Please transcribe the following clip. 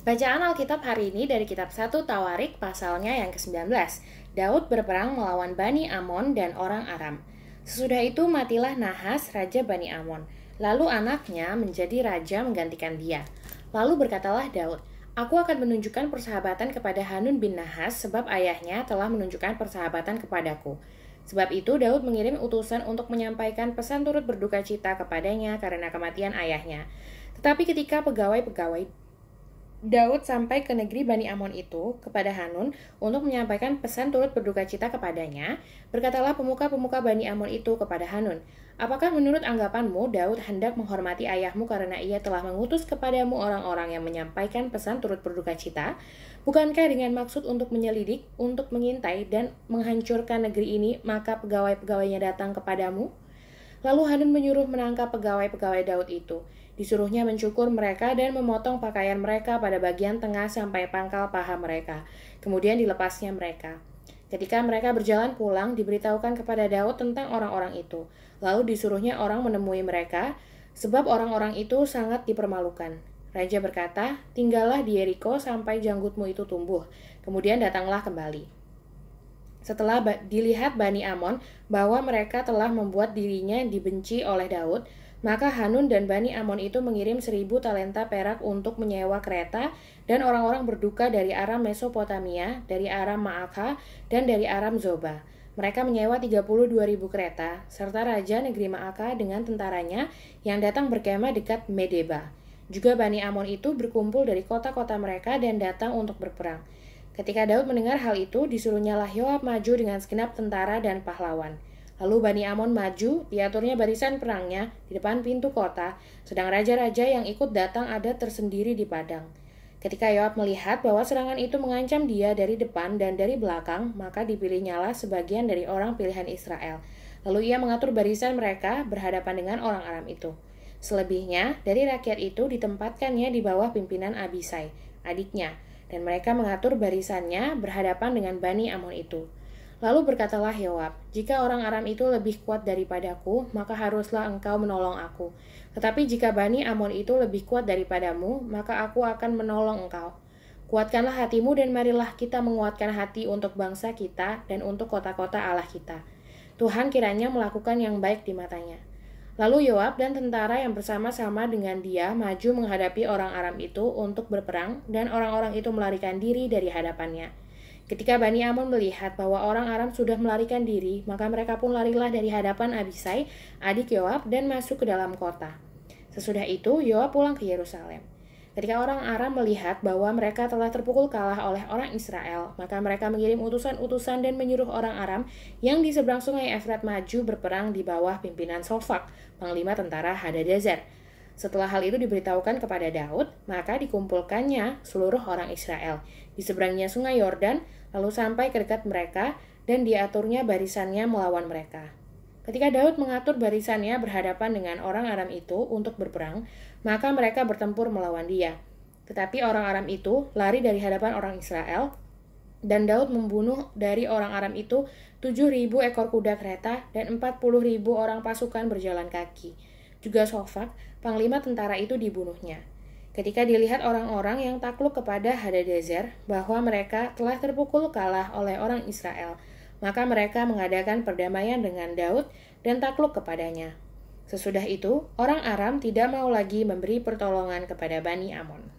Bacaan Alkitab hari ini dari kitab 1 Tawarik pasalnya yang ke-19. Daud berperang melawan Bani Amon dan orang Aram. Sesudah itu matilah Nahas, raja Bani Amon. Lalu anaknya menjadi raja menggantikan dia. Lalu berkatalah Daud, "Aku akan menunjukkan persahabatan kepada Hanun bin Nahas sebab ayahnya telah menunjukkan persahabatan kepadaku." Sebab itu Daud mengirim utusan untuk menyampaikan pesan turut berduka cita kepadanya karena kematian ayahnya. Tetapi ketika pegawai-pegawai Daud sampai ke negeri Bani Amon itu kepada Hanun untuk menyampaikan pesan turut berduka cita kepadanya, berkatalah pemuka-pemuka Bani Amon itu kepada Hanun, "Apakah menurut anggapanmu Daud hendak menghormati ayahmu karena ia telah mengutus kepadamu orang-orang yang menyampaikan pesan turut berduka cita? Bukankah dengan maksud untuk menyelidik, untuk mengintai dan menghancurkan negeri ini, maka pegawai-pegawainya datang kepadamu?" Lalu Hanun menyuruh menangkap pegawai-pegawai Daud itu. Disuruhnya mencukur mereka dan memotong pakaian mereka pada bagian tengah sampai pangkal paha mereka. Kemudian dilepasnya mereka. Ketika mereka berjalan pulang, diberitahukan kepada Daud tentang orang-orang itu. Lalu disuruhnya orang menemui mereka, sebab orang-orang itu sangat dipermalukan. Raja berkata, "Tinggallah di Yeriko sampai janggutmu itu tumbuh. Kemudian datanglah kembali." Setelah dilihat Bani Amon bahwa mereka telah membuat dirinya dibenci oleh Daud, maka Hanun dan Bani Amon itu mengirim 1.000 talenta perak untuk menyewa kereta dan orang-orang berduka dari Aram Mesopotamia, dari Aram Maakah, dan dari Aram Zoba. Mereka menyewa 32.000 kereta, serta Raja negeri Maakah dengan tentaranya yang datang berkemah dekat Medeba. Juga Bani Amon itu berkumpul dari kota-kota mereka dan datang untuk berperang. Ketika Daud mendengar hal itu, disuruhnyalah Yoab maju dengan segenap tentara dan pahlawan. Lalu Bani Amon maju, diaturnya barisan perangnya di depan pintu kota, sedang raja-raja yang ikut datang ada tersendiri di padang. Ketika Yoab melihat bahwa serangan itu mengancam dia dari depan dan dari belakang, maka dipilihnyalah sebagian dari orang pilihan Israel. Lalu ia mengatur barisan mereka berhadapan dengan orang Aram itu. Selebihnya, dari rakyat itu ditempatkannya di bawah pimpinan Abisai, adiknya, dan mereka mengatur barisannya berhadapan dengan Bani Amon itu. Lalu berkatalah Yoab, "Jika orang Aram itu lebih kuat daripadaku, maka haruslah engkau menolong aku. Tetapi jika Bani Amon itu lebih kuat daripadamu, maka aku akan menolong engkau. Kuatkanlah hatimu dan marilah kita menguatkan hati untuk bangsa kita dan untuk kota-kota Allah kita. Tuhan kiranya melakukan yang baik di matanya." Lalu Yoab dan tentara yang bersama-sama dengan dia maju menghadapi orang Aram itu untuk berperang, dan orang-orang itu melarikan diri dari hadapannya. Ketika Bani Amon melihat bahwa orang Aram sudah melarikan diri, maka mereka pun larilah dari hadapan Abisai, adik Yoab, dan masuk ke dalam kota. Sesudah itu, Yoab pulang ke Yerusalem. Ketika orang Aram melihat bahwa mereka telah terpukul kalah oleh orang Israel, maka mereka mengirim utusan-utusan dan menyuruh orang Aram yang di seberang sungai Efrat maju berperang di bawah pimpinan Sofak, panglima tentara Hadadezer. Setelah hal itu diberitahukan kepada Daud, maka dikumpulkannya seluruh orang Israel di seberangnya sungai Yordan, lalu sampai ke dekat mereka, dan diaturnya barisannya melawan mereka. Ketika Daud mengatur barisannya berhadapan dengan orang Aram itu untuk berperang, maka mereka bertempur melawan dia. Tetapi orang Aram itu lari dari hadapan orang Israel, dan Daud membunuh dari orang Aram itu 7.000 ekor kuda kereta dan 40.000 orang pasukan berjalan kaki. Juga Sofak, panglima tentara itu dibunuhnya. Ketika dilihat orang-orang yang takluk kepada Hadadezer bahwa mereka telah terpukul kalah oleh orang Israel, maka mereka mengadakan perdamaian dengan Daud dan takluk kepadanya. Sesudah itu, orang Aram tidak mau lagi memberi pertolongan kepada Bani Amon.